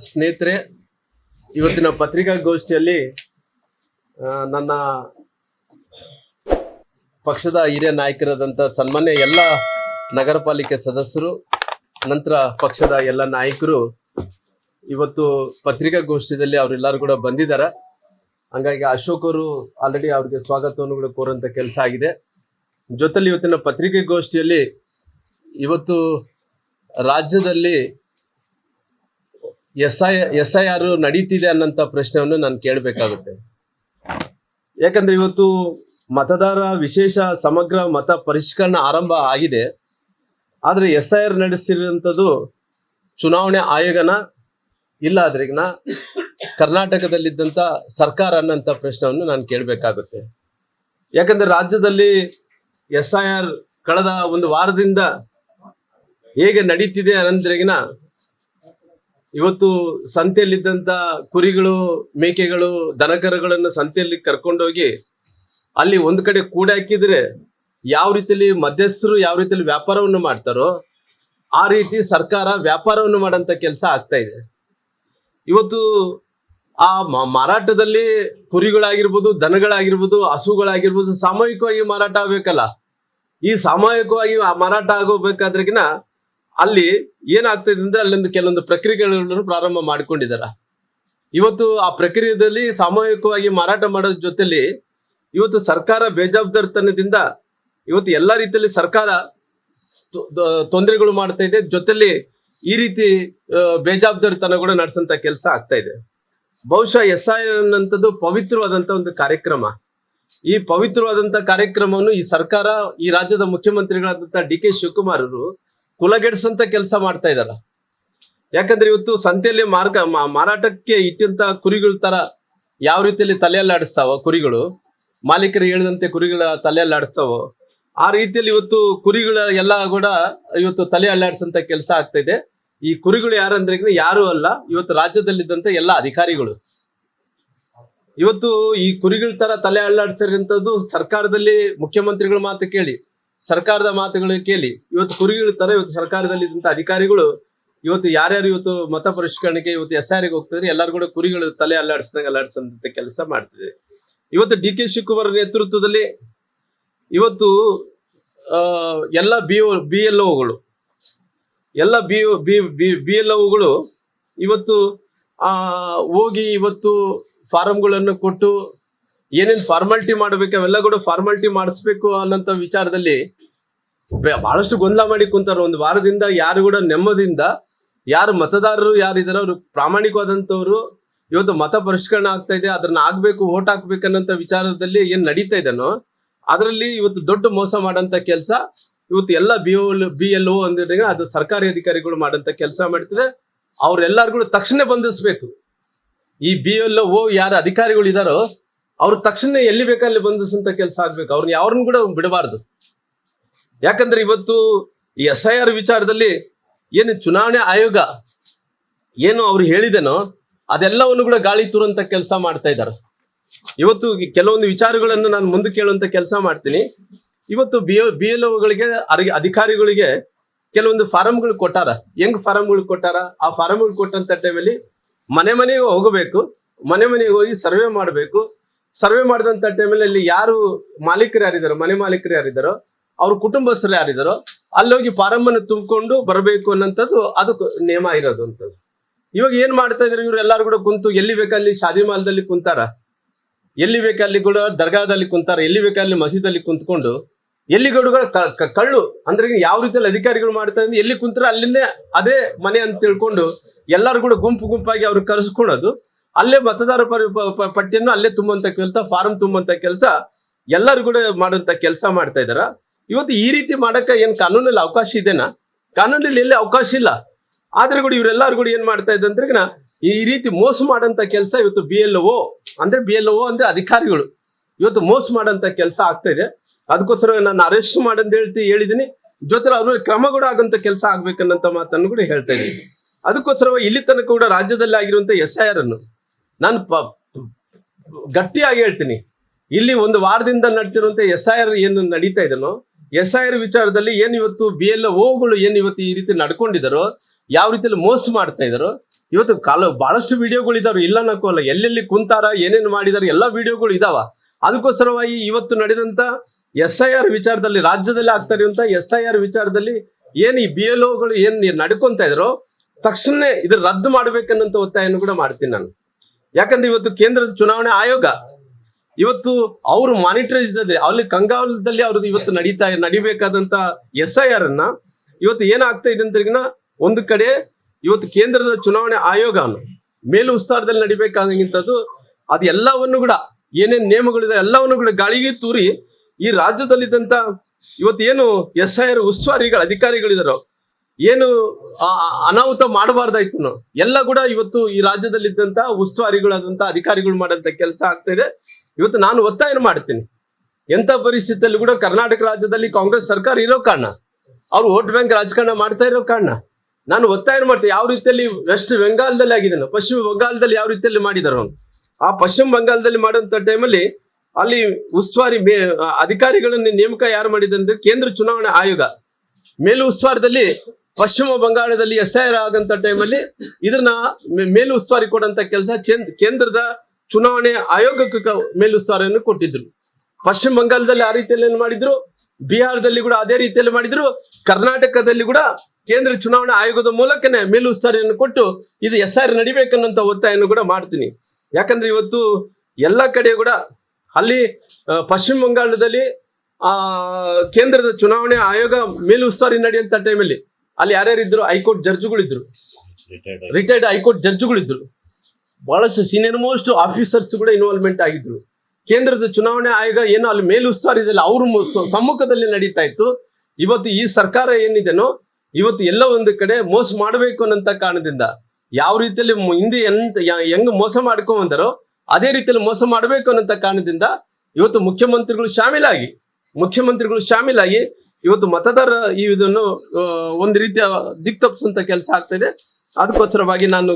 ಸ್ನೇಹಿತರೆ, ಇವತ್ತಿನ ಪತ್ರಿಕಾಗೋಷ್ಠಿಯಲ್ಲಿ ನನ್ನ ಪಕ್ಷದ ಹಿರಿಯ ನಾಯಕರಾದಂಥ ಸನ್ಮಾನ್ಯ ಎಲ್ಲ ನಗರ ಪಾಲಿಕೆ ಸದಸ್ಯರು, ನಂತರ ಪಕ್ಷದ ಎಲ್ಲ ನಾಯಕರು ಇವತ್ತು ಪತ್ರಿಕಾಗೋಷ್ಠಿಯಲ್ಲಿ ಅವರೆಲ್ಲರೂ ಕೂಡ ಬಂದಿದ್ದಾರೆ. ಹಂಗಾಗಿ ಅಶೋಕ್ ಅವರು ಆಲ್ರೆಡಿ ಅವ್ರಿಗೆ ಸ್ವಾಗತವನ್ನು ಕೂಡ ಕೋರುವಂಥ ಕೆಲಸ ಆಗಿದೆ. ಜೊತೆಲಿ ಇವತ್ತಿನ ಪತ್ರಿಕಾಗೋಷ್ಠಿಯಲ್ಲಿ ಇವತ್ತು ರಾಜ್ಯದಲ್ಲಿ SIR ನಡೀತಿದೆ ಅನ್ನೋಂಥ ಪ್ರಶ್ನೆಯನ್ನು ನಾನು ಕೇಳಬೇಕಾಗುತ್ತೆ. ಯಾಕಂದ್ರೆ ಇವತ್ತು ಮತದಾರ ವಿಶೇಷ ಸಮಗ್ರ ಮತ ಪರಿಷ್ಕರಣೆ ಆರಂಭ ಆಗಿದೆ. ಆದರೆ SIR ನಡೆಸಿರುವಂಥದ್ದು ಚುನಾವಣೆ ಆಯೋಗನ ಇಲ್ಲ ಆದ್ರಿಗನ ಕರ್ನಾಟಕದಲ್ಲಿದ್ದಂಥ ಸರ್ಕಾರ ಅನ್ನೋಂಥ ಪ್ರಶ್ನೆಯನ್ನು ನಾನು ಕೇಳಬೇಕಾಗುತ್ತೆ. ಯಾಕಂದ್ರೆ ರಾಜ್ಯದಲ್ಲಿ SIR ಕಳೆದ ಒಂದು ವಾರದಿಂದ ಹೇಗೆ ನಡೀತಿದೆ ಅನ್ನೋದ್ರಿಗಿನ ಇವತ್ತು ಸಂತೆಯಲ್ಲಿದ್ದಂಥ ಕುರಿಗಳು, ಮೇಕೆಗಳು, ದನಕರುಗಳನ್ನು ಸಂತೆಯಲ್ಲಿ ಕರ್ಕೊಂಡೋಗಿ ಅಲ್ಲಿ ಒಂದು ಕಡೆ ಕೂಡಾಕಿದ್ರೆ ಯಾವ ರೀತಿಯಲ್ಲಿ ಮಧ್ಯಸ್ಥರು ಯಾವ ರೀತಿಯಲ್ಲಿ ವ್ಯಾಪಾರವನ್ನು ಮಾಡ್ತಾರೋ ಆ ರೀತಿ ಸರ್ಕಾರ ವ್ಯಾಪಾರವನ್ನು ಮಾಡೋಂಥ ಕೆಲಸ ಆಗ್ತಾ ಇದೆ. ಇವತ್ತು ಆ ಮಾರಾಟದಲ್ಲಿ ಕುರಿಗಳಾಗಿರ್ಬೋದು, ದನಗಳಾಗಿರ್ಬೋದು, ಹಸುಗಳಾಗಿರ್ಬೋದು ಸಾಮೂಹಿಕವಾಗಿ ಮಾರಾಟ ಆಗ್ಬೇಕಲ್ಲ. ಈ ಸಾಮೂಹಿಕವಾಗಿ ಮಾರಾಟ ಆಗೋಬೇಕಾದ್ರಿಗಿನ ಅಲ್ಲಿ ಏನಾಗ್ತದೆ ಅಂದ್ರೆ ಅಲ್ಲೊಂದು ಕೆಲವೊಂದು ಪ್ರಕ್ರಿಯೆಗಳನ್ನು ಪ್ರಾರಂಭ ಮಾಡ್ಕೊಂಡಿದ್ದಾರೆ. ಇವತ್ತು ಆ ಪ್ರಕ್ರಿಯೆಯಲ್ಲಿ ಸಾಮೂಹಿಕವಾಗಿ ಮಾರಾಟ ಮಾಡೋದ್ರ ಜೊತೆಲಿ ಇವತ್ತು ಸರ್ಕಾರ ಬೇಜವಾಬ್ದಾರಿತನದಿಂದ ಇವತ್ತು ಎಲ್ಲ ರೀತಿಯಲ್ಲಿ ಸರ್ಕಾರ ತೊಂದರೆಗಳು ಮಾಡ್ತಾ ಇದೆ. ಜೊತೆಲಿ ಈ ರೀತಿ ಬೇಜವಾಬ್ದಾರಿತನ ಕೂಡ ನಡೆಸಂತ ಕೆಲಸ ಆಗ್ತಾ ಇದೆ. ಬಹುಶಃ SIR ಅನ್ನೋಂಥದ್ದು ಪವಿತ್ರವಾದಂತ ಒಂದು ಕಾರ್ಯಕ್ರಮ. ಈ ಪವಿತ್ರವಾದಂತ ಕಾರ್ಯಕ್ರಮವನ್ನು ಈ ಸರ್ಕಾರ, ಈ ರಾಜ್ಯದ ಮುಖ್ಯಮಂತ್ರಿಗಳಾದಂತ DK ಶಿವಕುಮಾರ್ ಅವರು ಕುಲಗೆಡಿಸಂತ ಕೆಲಸ ಮಾಡ್ತಾ ಇದಾರ. ಯಾಕಂದ್ರೆ ಇವತ್ತು ಸಂತೆಯಲ್ಲಿ ಮಾರಾಟಕ್ಕೆ ಇಟ್ಟಂತ ಕುರಿಗಳ ತರ ಯಾವ ರೀತಿಯಲ್ಲಿ ತಲೆಯಲ್ಲಾಡಿಸ್ತಾವೋ ಕುರಿಗಳು, ಮಾಲೀಕರು ಹೇಳಿದಂತೆ ಕುರಿಗಳ ತಲೆಯಲ್ಲಾಡಿಸ್ತಾವೋ ಆ ರೀತಿಯಲ್ಲಿ ಇವತ್ತು ಕುರಿಗಳ ಎಲ್ಲ ಕೂಡ ಇವತ್ತು ತಲೆ ಅಲ್ಲಾಡಿಸಂತ ಕೆಲಸ ಆಗ್ತಾ ಇದೆ. ಈ ಕುರಿಗಳು ಯಾರಂದ್ರೆ ಯಾರು ಅಲ್ಲ, ಇವತ್ತು ರಾಜ್ಯದಲ್ಲಿದ್ದಂತ ಎಲ್ಲ ಅಧಿಕಾರಿಗಳು. ಇವತ್ತು ಈ ಕುರಿಗಳ ತರ ತಲೆ ಅಲ್ಲಾಡಿಸಿರುವಂತದ್ದು ಸರ್ಕಾರದಲ್ಲಿ ಮುಖ್ಯಮಂತ್ರಿಗಳ ಮಾತು ಕೇಳಿ, ಸರ್ಕಾರದ ಮಾತುಗಳು ಕೇಳಿ ಇವತ್ತು ಕುರಿಗಳ ತರ ಇವತ್ತು ಸರ್ಕಾರದಲ್ಲಿ ಇದ್ದಂತ ಅಧಿಕಾರಿಗಳು ಇವತ್ತು ಯಾರ್ಯಾರು ಇವತ್ತು ಮತ ಪರಿಷ್ಕರಣೆಗೆ ಇವತ್ತು SIRಗೆ ಹೋಗ್ತಿದ್ರೆ ಎಲ್ಲರೂ ಕೂಡ ಕುರಿಗಳು ತಲೆ ಅಲ್ಲಾಡಿಸಂತ ಕೆಲಸ ಮಾಡ್ತಿದೆ. ಇವತ್ತು DK ಶಿವಕುಮಾರ್ ನೇತೃತ್ವದಲ್ಲಿ ಇವತ್ತು ಎಲ್ಲ BLOಗಳು ಎಲ್ಲ BLOಗಳು ಇವತ್ತು ಹೋಗಿ ಇವತ್ತು ಫಾರಂಗಳನ್ನು ಕೊಟ್ಟು ಏನೇನು ಫಾರ್ಮಾಲಿಟಿ ಮಾಡ್ಬೇಕು ಅವೆಲ್ಲ ಕೂಡ ಫಾರ್ಮಾಲಿಟಿ ಮಾಡಿಸ್ಬೇಕು ಅನ್ನೋಂಥ ವಿಚಾರದಲ್ಲಿ ಬಹಳಷ್ಟು ಗೊಂದಲ ಮಾಡಿ ಕುಂತಾರ. ಒಂದು ವಾರದಿಂದ ಯಾರು ಕೂಡ ನೆಮ್ಮದಿಯಿಂದ ಯಾರು ಮತದಾರರು ಯಾರಿದಾರೋ ಅವರು ಪ್ರಾಮಾಣಿಕವಾದಂಥವ್ರು ಇವತ್ತು ಮತ ಪರಿಷ್ಕರಣೆ ಆಗ್ತಾ ಇದೆ, ಅದನ್ನ ಆಗ್ಬೇಕು, ಓಟ್ ಹಾಕ್ಬೇಕನ್ನಂತ ವಿಚಾರದಲ್ಲಿ ಏನ್ ನಡೀತಾ ಇದೆನೋ ಅದರಲ್ಲಿ ಇವತ್ತು ದೊಡ್ಡ ಮೋಸ ಮಾಡಂತ ಕೆಲಸ ಇವತ್ತು ಎಲ್ಲ BLO ಅಂದ್ರೆ ಅದು ಸರ್ಕಾರಿ ಅಧಿಕಾರಿಗಳು ಮಾಡಂತ ಕೆಲಸ ಮಾಡ್ತಿದೆ. ಅವ್ರೆಲ್ಲರಿಗೂ ತಕ್ಷಣ ಬಂಧಿಸ್ಬೇಕು. ಈ BLO ಯಾರು ಅಧಿಕಾರಿಗಳು ಇದಾರೋ ಅವ್ರು ತಕ್ಷಣ ಎಲ್ಲಿ ಬೇಕಲ್ಲಿ ಬಂಧಿಸಂತ ಕೆಲಸ ಆಗ್ಬೇಕು. ಅವ್ರನ್ನ ಯಾರನ್ನು ಕೂಡ ಬಿಡಬಾರ್ದು. ಯಾಕಂದ್ರೆ ಇವತ್ತು ಈ SIR ವಿಚಾರದಲ್ಲಿ ಏನು ಚುನಾವಣೆ ಆಯೋಗ ಏನು ಅವ್ರು ಹೇಳಿದೆನೋ ಅದೆಲ್ಲವನ್ನು ಕೂಡ ಗಾಳಿ ತೂರಂತ ಕೆಲಸ ಮಾಡ್ತಾ ಇದ್ದಾರೆ. ಇವತ್ತು ಕೆಲವೊಂದು ವಿಚಾರಗಳನ್ನು ನಾನು ಮುಂದೆ ಕೇಳುವಂತ ಕೆಲಸ ಮಾಡ್ತೀನಿ. ಇವತ್ತು BLOಗಳಿಗೆ ಅಧಿಕಾರಿಗಳಿಗೆ ಕೆಲವೊಂದು ಫಾರಂಗಳು ಕೊಟ್ಟಾರ. ಹೆಂಗ್ ಫಾರಂಗಳು ಕೊಟ್ಟಾರ? ಆ ಫಾರಂಗಳು ಕೊಟ್ಟಂತ ಟೈಮಲ್ಲಿ ಮನೆಗೆ ಹೋಗಬೇಕು, ಮನೆಗೆ ಹೋಗಿ ಸರ್ವೆ ಮಾಡಬೇಕು. ಸರ್ವೆ ಮಾಡಿದಂತ ಟೈಮಲ್ಲಿ ಅಲ್ಲಿ ಯಾರು ಮಾಲೀಕರು ಯಾರಿದಾರೋ, ಮನೆ ಮಾಲೀಕರು ಯಾರಿದಾರೋ, ಅವ್ರ ಕುಟುಂಬಸ್ಥರು ಯಾರಿದಾರೋ ಅಲ್ಲೋಗಿ ಫಾರಂ ಅನ್ನು ತುಂಬಿಕೊಂಡು ಬರಬೇಕು ಅನ್ನೋಂಥದ್ದು ಅದು ನಿಯಮ ಇರೋದು ಅಂತದ್ದು. ಇವಾಗ ಏನ್ ಮಾಡ್ತಾ ಇದ್ರು ಇವ್ರು ಎಲ್ಲಾರು ಕೂಡ ಕುಂತು ಎಲ್ಲಿ ಬೇಕಲ್ಲಿ ಶಾದಿ ಮಾಲ್ದಲ್ಲಿ ಕುಂತಾರ, ಎಲ್ಲಿ ಬೇಕಲ್ಲಿ ಕೂಡ ದರ್ಗಾದಲ್ಲಿ ಕುಂತಾರ, ಎಲ್ಲಿ ಬೇಕಲ್ಲಿ ಮಸೀದಲ್ಲಿ ಕುಂತ್ಕೊಂಡು ಎಲ್ಲಿಗಡುಗಳು ಕಳ್ಳು ಅಂದ್ರೆ ಯಾವ ರೀತಿಯಲ್ಲಿ ಅಧಿಕಾರಿಗಳು ಮಾಡ್ತಾ ಇದ್ರೆ ಎಲ್ಲಿ ಕುಂತರ ಅಲ್ಲಿಂದೇ ಅದೇ ಮನೆ ಅಂತ ತಿಳ್ಕೊಂಡು ಎಲ್ಲರೂ ಕೂಡ ಗುಂಪಾಗಿ ಅವ್ರು ಕರೆಸ್ಕೊಳ್ಳೋದು, ಅಲ್ಲೇ ಮತದಾರ ಪಟ್ಟಿಯನ್ನು ಅಲ್ಲೇ ತುಂಬುವಂತ ಕೆಲಸ, ಫಾರಂ ತುಂಬುವಂತ ಕೆಲಸ ಎಲ್ಲರೂ ಕೂಡ ಮಾಡುವಂತ ಕೆಲಸ ಮಾಡ್ತಾ ಇದಾರ. ಇವತ್ತು ಈ ರೀತಿ ಮಾಡಕ್ಕೆ ಏನ್ ಕಾನೂನಲ್ಲಿ ಅವಕಾಶ ಇದೆನಾ? ಕಾನೂನಲ್ಲಿ ಎಲ್ಲಿ ಅವಕಾಶ ಇಲ್ಲ. ಆದ್ರೆ ಕೂಡ ಇವರೆಲ್ಲರೂ ಕೂಡ ಏನ್ ಮಾಡ್ತಾ ಇದ್ದಂದ್ರೆ ಈ ರೀತಿ ಮೋಸ ಮಾಡಂತ ಕೆಲಸ ಇವತ್ತು BLO ಅಂದ್ರೆ ಅಧಿಕಾರಿಗಳು ಇವತ್ತು ಮೋಸ ಮಾಡಂತ ಕೆಲಸ ಆಗ್ತಾ ಇದೆ. ಅದಕ್ಕೋಸ್ಕರ ನಾನು ಅರೆಸ್ಟ್ ಮಾಡಂತ ಹೇಳಿದೀನಿ. ಜೊತೆ ಅವ್ರ ಕ್ರಮ ಕೂಡ ಆಗಂತ ಕೆಲಸ ಆಗ್ಬೇಕನ್ನಂತ ಮಾತನ್ನು ಕೂಡ ಹೇಳ್ತಾ ಇದ್ದೀನಿ. ಅದಕ್ಕೋಸ್ಕರ ಇಲ್ಲಿ ತನಕ ಕೂಡ ರಾಜ್ಯದಲ್ಲಿ ಆಗಿರುವಂತ SIR ಅನ್ನು ನಾನು ಗಟ್ಟಿಯಾಗಿ ಹೇಳ್ತೀನಿ. ಇಲ್ಲಿ ಒಂದು ವಾರದಿಂದ ನಡ್ತಿರುವಂತ SIR ಏನು ನಡೀತಾ ಇದೆನೋ SIR ವಿಚಾರದಲ್ಲಿ ಏನು ಇವತ್ತು BLOಗಳು ಏನು ಇವತ್ತು ಈ ರೀತಿ ನಡ್ಕೊಂಡಿದಾರೋ, ಯಾವ ರೀತಿಯಲ್ಲಿ ಮೋಸ ಮಾಡ್ತಾ ಇದಾರೋ ಇವತ್ತು ಬಹಳಷ್ಟು ವಿಡಿಯೋಗಳು ಇದಾವೆ, ಇಲ್ಲ ಅನ್ನೋಲ್ಲ, ಎಲ್ಲೆಲ್ಲಿ ಕುಂತಾರ ಏನೇನು ಮಾಡಿದಾರೆ ಎಲ್ಲ ವಿಡಿಯೋಗಳು ಇದಾವ. ಅದಕ್ಕೋಸ್ಕರವಾಗಿ ಇವತ್ತು ನಡೆದಂತ SIR ವಿಚಾರದಲ್ಲಿ, ರಾಜ್ಯದಲ್ಲಿ ಆಗ್ತಾ ಇರುವಂತ SIR ವಿಚಾರದಲ್ಲಿ ಏನ್ ಈ BLOಗಳು ಏನ್ ನಡ್ಕೊಂತ ಇದ್ರೋ ತಕ್ಷಣ ಇದ್ರ ರದ್ದು ಮಾಡ್ಬೇಕನ್ನಂತ ಒತ್ತಾಯವನ್ನು ಕೂಡ ಮಾಡ್ತೀನಿ ನಾನು. ಯಾಕಂದ್ರೆ ಇವತ್ತು ಕೇಂದ್ರದ ಚುನಾವಣಾ ಆಯೋಗ ಇವತ್ತು ಅವರು ಮಾನಿಟರೈಸ್ ಅಲ್ಲಿ ಕಂಗಾಲದಲ್ಲಿ ಅವ್ರದ್ದು ಇವತ್ತು ನಡಿಬೇಕಾದಂತ SIR ಅನ್ನ ಇವತ್ತು ಏನಾಗ್ತಾ ಇದೆ ಅಂತ ಒಂದು ಕಡೆ ಇವತ್ತು ಕೇಂದ್ರದ ಚುನಾವಣೆ ಆಯೋಗ ಮೇಲು ಉಸ್ತುವಾರದಲ್ಲಿ ನಡಿಬೇಕಾದಂಥದ್ದು ಅದು ಎಲ್ಲವನ್ನು ಕೂಡ ಏನೇನ್ ನಿಯಮಗಳಿದೆ ಎಲ್ಲವನ್ನು ಕೂಡ ಗಾಳಿಗೆ ತೂರಿ ಈ ರಾಜ್ಯದಲ್ಲಿದ್ದಂತ ಇವತ್ತು ಏನು SIR ಉಸ್ತುವಾರಿಗಳ ಅಧಿಕಾರಿಗಳಿದಾರೋ ಏನು ಅನಾಹುತ ಮಾಡಬಾರ್ದಾಯ್ತು ಎಲ್ಲ ಕೂಡ ಇವತ್ತು ಈ ರಾಜ್ಯದಲ್ಲಿದ್ದಂತ ಉಸ್ತುವಾರಿಗಳಾದಂತ ಅಧಿಕಾರಿಗಳು ಮಾಡಂತ ಕೆಲಸ ಆಗ್ತಾ ಇದೆ. ಇವತ್ತು ನಾನು ಒತ್ತಾಯ ಮಾಡ್ತೀನಿ, ಎಂತ ಪರಿಸ್ಥಿತಿಯಲ್ಲಿ ಕೂಡ ಕರ್ನಾಟಕ ರಾಜ್ಯದಲ್ಲಿ ಕಾಂಗ್ರೆಸ್ ಸರ್ಕಾರ ಇರೋ ಕಾರಣ, ಅವ್ರು ವೋಟ್ ಬ್ಯಾಂಕ್ ರಾಜಕಾರಣ ಮಾಡ್ತಾ ಇರೋ ಕಾರಣ ನಾನು ಒತ್ತಾಯ ಮಾಡ್ತೀನಿ. ಯಾವ ರೀತಿಯಲ್ಲಿ ವೆಸ್ಟ್ ಬೆಂಗಾಲದಲ್ಲಿ ಆಗಿದೆ, ಪಶ್ಚಿಮ ಬಂಗಾಳದಲ್ಲಿ ಯಾವ ರೀತಿಯಲ್ಲಿ ಮಾಡಿದಾರೋ ಆ ಪಶ್ಚಿಮ ಬಂಗಾಳದಲ್ಲಿ ಮಾಡುವಂತ ಟೈಮಲ್ಲಿ ಅಲ್ಲಿ ಉಸ್ತುವಾರಿ ಅಧಿಕಾರಿಗಳನ್ನ ನೇಮಕ ಯಾರು ಮಾಡಿದಂದ್ರೆ ಕೇಂದ್ರ ಚುನಾವಣಾ ಆಯೋಗ. ಮೇಲು ಉಸ್ತುವಾರದಲ್ಲಿ ಪಶ್ಚಿಮ ಬಂಗಾಳದಲ್ಲಿ SIR ಆಗಂತ ಟೈಮಲ್ಲಿ ಇದನ್ನ ಮೇಲು ಉಸ್ತುವಾರಿ ಕೊಡಂತ ಕೆಲಸ ಕೇಂದ್ರದ ಚುನಾವಣೆ ಆಯೋಗಕ್ಕೆ ಮೇಲು ಉಸ್ತುವಾರಿಯನ್ನು ಕೊಟ್ಟಿದ್ರು. ಪಶ್ಚಿಮ ಬಂಗಾಳದಲ್ಲಿ ಆ ರೀತಿಯಲ್ಲಿ ಮಾಡಿದ್ರು, ಬಿಹಾರದಲ್ಲಿ ಕೂಡ ಅದೇ ರೀತಿಯಲ್ಲಿ ಮಾಡಿದ್ರು, ಕರ್ನಾಟಕದಲ್ಲಿ ಕೂಡ ಕೇಂದ್ರ ಚುನಾವಣಾ ಆಯೋಗದ ಮೂಲಕನೇ ಮೇಲು ಉಸ್ತುವಾರಿಯನ್ನು ಕೊಟ್ಟು ಇದು SIR ನಡಿಬೇಕನ್ನಂತ ಒತ್ತಾಯವನ್ನು ಕೂಡ ಮಾಡ್ತೀನಿ. ಯಾಕಂದ್ರೆ ಇವತ್ತು ಎಲ್ಲ ಕಡೆ ಕೂಡ ಅಲ್ಲಿ ಪಶ್ಚಿಮ ಬಂಗಾಳದಲ್ಲಿ ಕೇಂದ್ರದ ಚುನಾವಣೆ ಆಯೋಗ ಮೇಲು ಉಸ್ತುವಾರಿ ನಡೆಯುವಂತ ಟೈಮಲ್ಲಿ ಅಲ್ಲಿ ಯಾರ್ಯಾರಿದ್ರು, ಹೈಕೋರ್ಟ್ ಜಡ್ಜ್ಗಳಿದ್ರು, ರಿಟೈರ್ಡ್ ಹೈಕೋರ್ಟ್ ಜಡ್ಜ್ಗಳಿದ್ರು, ಬಹಳಷ್ಟು ಸೀನಿಯರ್ ಮೋಸ್ಟ್ ಆಫೀಸರ್ಸ್ ಕೂಡ ಇನ್ವಾಲ್ವ್ಮೆಂಟ್ ಆಗಿದ್ರು. ಕೇಂದ್ರದ ಚುನಾವಣೆ ಆಯೋಗ ಏನು ಅಲ್ಲಿ ಮೇಲು ಉಸ್ತುವಾರಿ ಇದೆಯಲ್ಲ ಅವ್ರ ಸಮ್ಮುಖದಲ್ಲಿ ನಡೀತಾ ಇತ್ತು. ಇವತ್ತು ಈ ಸರ್ಕಾರ ಏನಿದೆನೋ ಇವತ್ತು ಎಲ್ಲ ಒಂದು ಕಡೆ ಮೋಸ ಮಾಡಬೇಕು ಅನ್ನಂತ ಕಾರಣದಿಂದ ಯಾವ ರೀತಿಯಲ್ಲಿ ಹಿಂದೆ ಹೆಂಗ್ ಮೋಸ ಮಾಡ್ಕೊಂಡ್ ಬಂದಾರೋ ಅದೇ ರೀತಿಯಲ್ಲಿ ಮೋಸ ಮಾಡಬೇಕು ಅನ್ನಂತ ಕಾರಣದಿಂದ ಇವತ್ತು ಮುಖ್ಯಮಂತ್ರಿಗಳು ಶಾಮೀಲಾಗಿ ಇವತ್ತು ಮತದಾರ ಇದನ್ನು ಒಂದು ರೀತಿಯ ದಿಕ್ತಪ್ಪಿಸುವಂತ ಕೆಲಸ ಆಗ್ತಾ ಇದೆ. ಅದಕ್ಕೋಸ್ಕರವಾಗಿ ನಾನು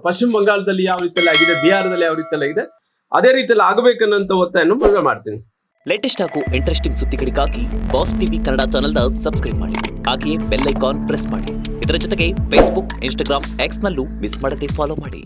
ಪಶ್ಚಿಮ ಬಂಗಾಳದಲ್ಲಿ ಯಾವ ರೀತಿಯಲ್ಲಿ ಆಗಿದೆ, ಬಿಹಾರದಲ್ಲಿ ಯಾವ ರೀತಿಯಲ್ಲಿ ಆಗಿದೆ ಅದೇ ರೀತಿಯಲ್ಲಿ ಆಗಬೇಕನ್ನಂತ ಒತ್ತಾಯವನ್ನು ಮಾಡ್ತೀನಿ. ಲೇಟೆಸ್ಟ್ ಹಾಗೂ ಇಂಟ್ರೆಸ್ಟಿಂಗ್ ಸುದ್ದಿಗಳಿಗಾಗಿ ಬಾಸ್ ಟಿವಿ ಕನ್ನಡ ಚಾನೆಲ್ನ ಸಬ್ಸ್ಕ್ರೈಬ್ ಮಾಡಿ, ಹಾಗೆಯೇ ಬೆಲ್ ಐಕಾನ್ ಪ್ರೆಸ್ ಮಾಡಿ. ಇದರ ಜೊತೆಗೆ ಫೇಸ್ಬುಕ್, ಇನ್ಸ್ಟಾಗ್ರಾಮ್, ಎಕ್ಸ್ನಲ್ಲೂ ಮಿಸ್ ಮಾಡದೆ ಫಾಲೋ ಮಾಡಿ.